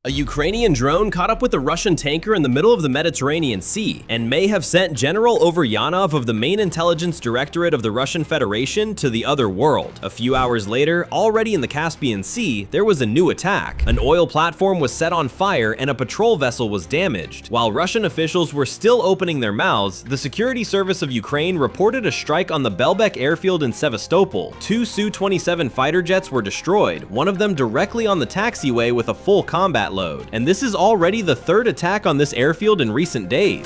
A Ukrainian drone caught up with a Russian tanker in the middle of the Mediterranean Sea and may have sent General Overyanov of the main intelligence directorate of the Russian Federation to the other world. A few hours later, already in the Caspian Sea, there was a new attack. An oil platform was set on fire and a patrol vessel was damaged. While Russian officials were still opening their mouths, the security service of Ukraine reported a strike on the Belbek airfield in Sevastopol. Two Su-27 fighter jets were destroyed, one of them directly on the taxiway with a full combat load. And this is already the third attack on this airfield in recent days.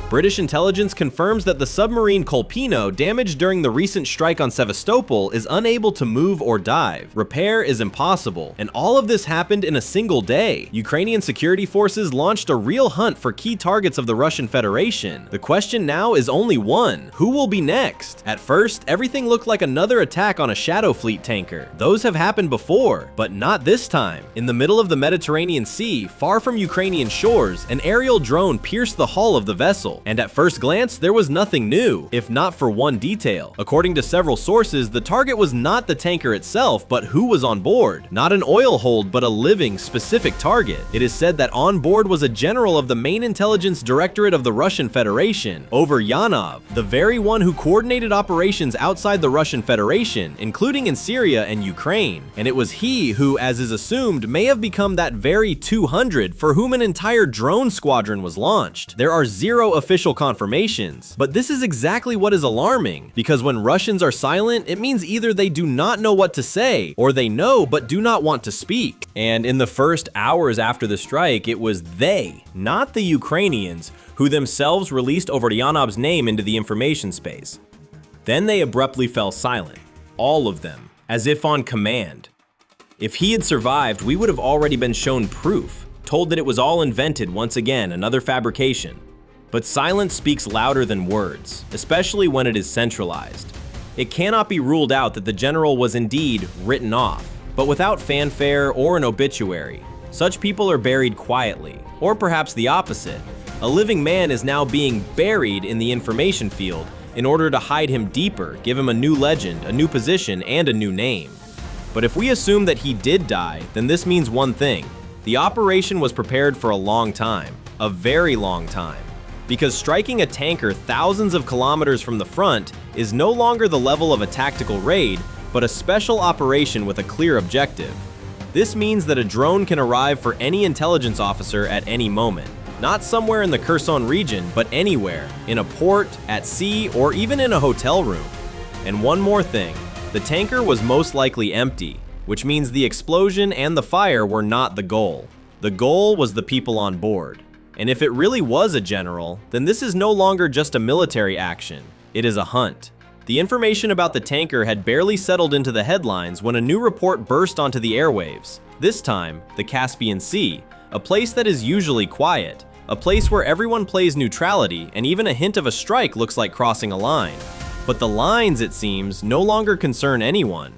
British intelligence confirms that the submarine Kolpino, damaged during the recent strike on Sevastopol, is unable to move or dive. Repair is impossible, and all of this happened in a single day. Ukrainian security forces launched a real hunt for key targets of the Russian Federation. The question now is only one: who will be next? At first, everything looked like another attack on a Shadow Fleet tanker. Those have happened before, but not this time. In the middle of the Mediterranean Sea, far from Ukrainian shores, an aerial drone pierced the hull of the vessel. And at first glance, there was nothing new, if not for one detail. According to several sources, the target was not the tanker itself, but who was on board. Not an oil hold, but a living, specific target. It is said that on board was a general of the main intelligence directorate of the Russian Federation, Overyanov, the very one who coordinated operations outside the Russian Federation, including in Syria and Ukraine. And it was he who, as is assumed, may have become that very 200 for whom an entire drone squadron was launched. There are zero official confirmations, but this is exactly what is alarming, because when Russians are silent, it means either they do not know what to say, or they know but do not want to speak. And in the first hours after the strike, it was they, not the Ukrainians, who themselves released Overyanov's name into the information space. Then they abruptly fell silent, all of them, as if on command. If he had survived, we would have already been shown proof, told that it was all invented once again, another fabrication. But silence speaks louder than words, especially when it is centralized. It cannot be ruled out that the general was indeed written off, but without fanfare or an obituary. Such people are buried quietly, or perhaps the opposite. A living man is now being buried in the information field in order to hide him deeper, give him a new legend, a new position, and a new name. But if we assume that he did die, then this means one thing: the operation was prepared for a long time, a very long time. Because striking a tanker thousands of kilometers from the front is no longer the level of a tactical raid, but a special operation with a clear objective. This means that a drone can arrive for any intelligence officer at any moment. Not somewhere in the Kherson region, but anywhere, in a port, at sea, or even in a hotel room. And one more thing, the tanker was most likely empty, which means the explosion and the fire were not the goal. The goal was the people on board. And if it really was a general, then this is no longer just a military action, it is a hunt. The information about the tanker had barely settled into the headlines when a new report burst onto the airwaves. This time, the Caspian Sea, a place that is usually quiet, a place where everyone plays neutrality and even a hint of a strike looks like crossing a line. But the lines, it seems, no longer concern anyone.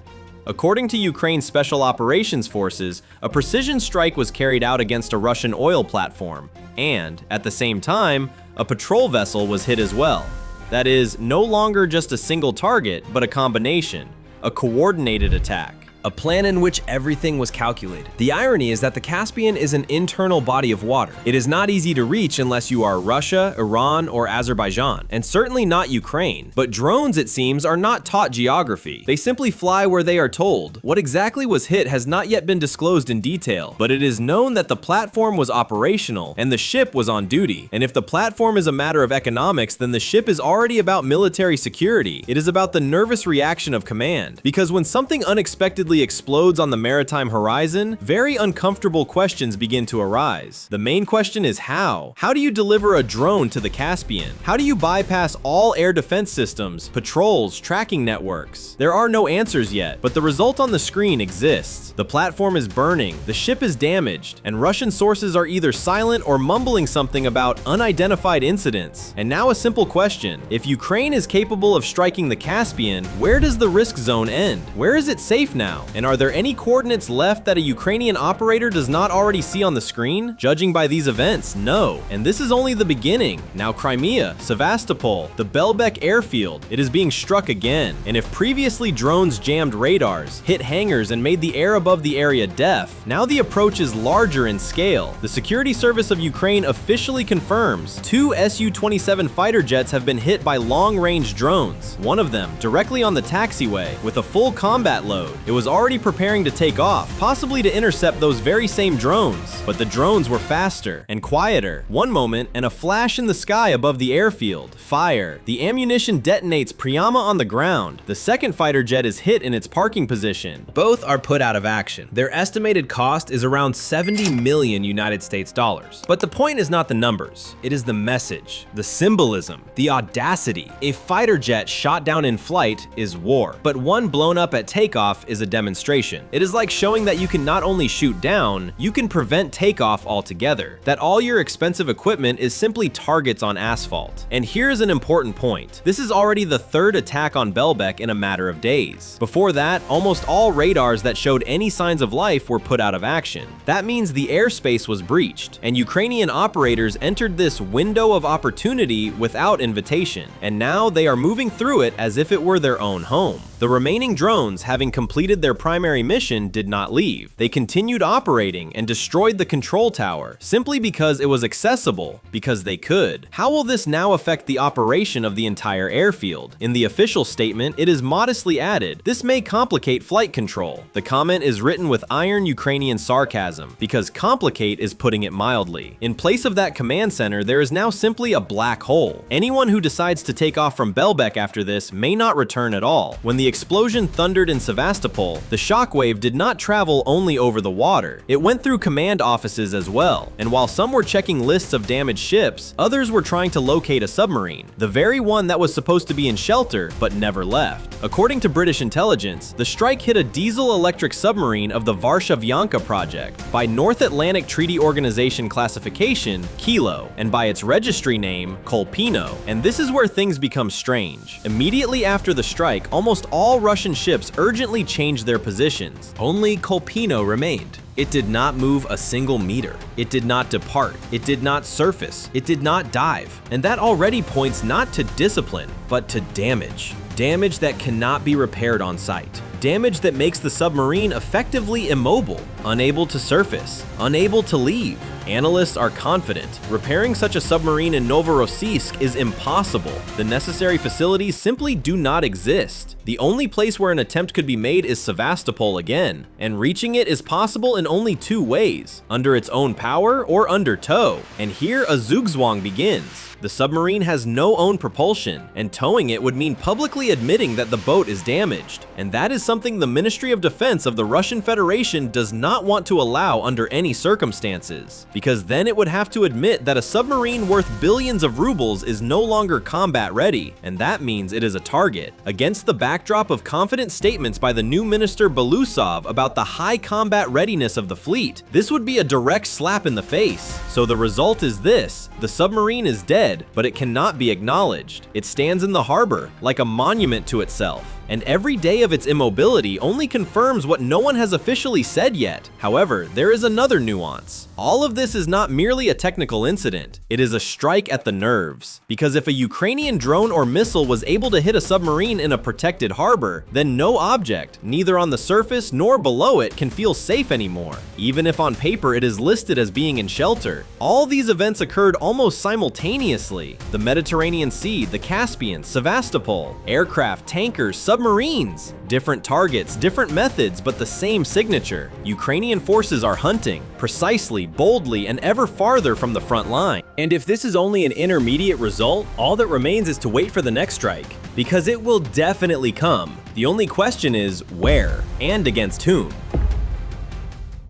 According to Ukraine's Special Operations Forces, a precision strike was carried out against a Russian oil platform, and, at the same time, a patrol vessel was hit as well. That is, no longer just a single target, but a combination, a coordinated attack. A plan in which everything was calculated. The irony is that the Caspian is an internal body of water. It is not easy to reach unless you are Russia, Iran, or Azerbaijan, and certainly not Ukraine. But drones, it seems, are not taught geography. They simply fly where they are told. What exactly was hit has not yet been disclosed in detail, but it is known that the platform was operational and the ship was on duty. And if the platform is a matter of economics, then the ship is already about military security. It is about the nervous reaction of command. Because when something unexpectedly explodes on the maritime horizon, very uncomfortable questions begin to arise. The main question is how? How do you deliver a drone to the Caspian? How do you bypass all air defense systems, patrols, tracking networks? There are no answers yet, but the result on the screen exists. The platform is burning, the ship is damaged, and Russian sources are either silent or mumbling something about unidentified incidents. And now a simple question: if Ukraine is capable of striking the Caspian, where does the risk zone end? Where is it safe now? now. And are there any coordinates left that a Ukrainian operator does not already see on the screen? Judging by these events, no. And this is only the beginning. Now Crimea, Sevastopol, the Belbek airfield, it is being struck again. And if previously drones jammed radars, hit hangars, and made the air above the area deaf, now the approach is larger in scale. The Security Service of Ukraine officially confirms 2 Su-27 fighter jets have been hit by long-range drones, one of them directly on the taxiway with a full combat load. It was already preparing to take off, possibly to intercept those very same drones, but the drones were faster and quieter. One moment, and a flash in the sky above the airfield. Fire. The ammunition detonates prima on the ground. The second fighter jet is hit in its parking position. Both are put out of action. Their estimated cost is around 70 million United States dollars. But the point is not the numbers. It is the message, the symbolism, the audacity. A fighter jet shot down in flight is war, but one blown up at takeoff is a demonstration. It is like showing that you can not only shoot down, you can prevent takeoff altogether. That all your expensive equipment is simply targets on asphalt. And here's an important point. This is already the third attack on Belbek in a matter of days. Before that, almost all radars that showed any signs of life were put out of action. That means the airspace was breached, and Ukrainian operators entered this window of opportunity without invitation, and now they are moving through it as if it were their own home. The remaining drones, having completed their primary mission, did not leave. They continued operating and destroyed the control tower, simply because it was accessible, because they could. How will this now affect the operation of the entire airfield? In the official statement, it is modestly added, "This may complicate flight control." The comment is written with iron Ukrainian sarcasm, because complicate is putting it mildly. In place of that command center, there is now simply a black hole. Anyone who decides to take off from Belbek after this may not return at all. When the explosion thundered in Sevastopol, the shockwave did not travel only over the water. It went through command offices as well, and while some were checking lists of damaged ships, others were trying to locate a submarine, the very one that was supposed to be in shelter but never left. According to British intelligence, the strike hit a diesel-electric submarine of the Varshavyanka project, by North Atlantic Treaty Organization classification, Kilo, and by its registry name, Kolpino. And this is where things become strange. Immediately after the strike, almost all Russian ships urgently changed their positions. Only Kolpino remained. It did not move a single meter. It did not depart. It did not surface. It did not dive. And that already points not to discipline, but to damage. Damage that cannot be repaired on site. Damage that makes the submarine effectively immobile, unable to surface, unable to leave. Analysts are confident. Repairing such a submarine in Novorossiysk is impossible. The necessary facilities simply do not exist. The only place where an attempt could be made is Sevastopol again, and reaching it is possible in only two ways: under its own power or under tow. And here a zugzwang begins. The submarine has no own propulsion, and towing it would mean publicly admitting that the boat is damaged. And that is something the Ministry of Defense of the Russian Federation does not want to allow under any circumstances, because then it would have to admit that a submarine worth billions of rubles is no longer combat ready, and that means it is a target. Against the backdrop of confident statements by the new minister Belousov about the high combat readiness of the fleet, this would be a direct slap in the face. So the result is this: the submarine is dead, but it cannot be acknowledged. It stands in the harbor, like a monument to itself. And every day of its immobility only confirms what no one has officially said yet. However, there is another nuance. All of this is not merely a technical incident, it is a strike at the nerves. Because if a Ukrainian drone or missile was able to hit a submarine in a protected harbor, then no object, neither on the surface nor below it, can feel safe anymore, even if on paper it is listed as being in shelter. All these events occurred almost simultaneously. The Mediterranean Sea, the Caspian, Sevastopol, aircraft, tankers, submarines. Different targets, different methods, but the same signature. Ukrainian forces are hunting, precisely, boldly, and ever farther from the front line. And if this is only an intermediate result, all that remains is to wait for the next strike, because it will definitely come. The only question is where and against whom.